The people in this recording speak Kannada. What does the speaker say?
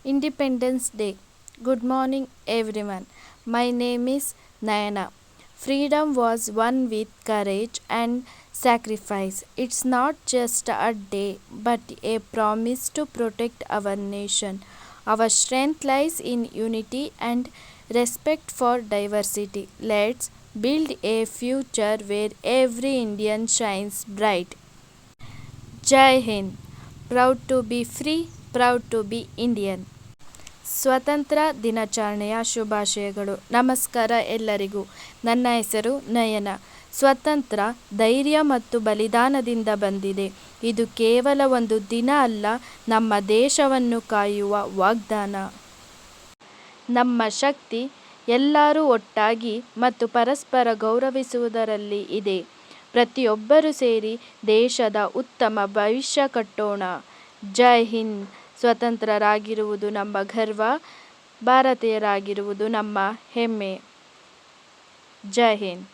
Independence Day. Good morning, everyone. My name is Nayana. Freedom was won with courage and sacrifice. It's not just a day, but a promise to protect our nation. Our strength lies in unity and respect for diversity. Let's build a future where every Indian shines bright. Jai Hind. Proud to be free, proud to be Indian. ಸ್ವತಂತ್ರ ದಿನಾಚರಣೆಯ ಶುಭಾಶಯಗಳು. ನಮಸ್ಕಾರ ಎಲ್ಲರಿಗೂ. ನನ್ನ ಹೆಸರು ನಯನ. ಸ್ವತಂತ್ರ ಧೈರ್ಯ ಮತ್ತು ಬಲಿದಾನದಿಂದ ಬಂದಿದೆ. ಇದು ಕೇವಲ ಒಂದು ದಿನ ಅಲ್ಲ, ನಮ್ಮ ದೇಶವನ್ನು ಕಾಯುವ ವಾಗ್ದಾನ. ನಮ್ಮ ಶಕ್ತಿ ಎಲ್ಲರೂ ಒಟ್ಟಾಗಿ ಮತ್ತು ಪರಸ್ಪರ ಗೌರವಿಸುವುದರಲ್ಲಿ ಇದೆ. ಪ್ರತಿಯೊಬ್ಬರೂ ಸೇರಿ ದೇಶದ ಉತ್ತಮ ಭವಿಷ್ಯ ಕಟ್ಟೋಣ. ಜೈ ಹಿಂದ್. ಸ್ವತಂತ್ರರಾಗಿರುವುದು ನಮ್ಮ ಗರ್ವ, ಭಾರತೀಯರಾಗಿರುವುದು ನಮ್ಮ ಹೆಮ್ಮೆ. ಜೈ ಹಿಂದ್.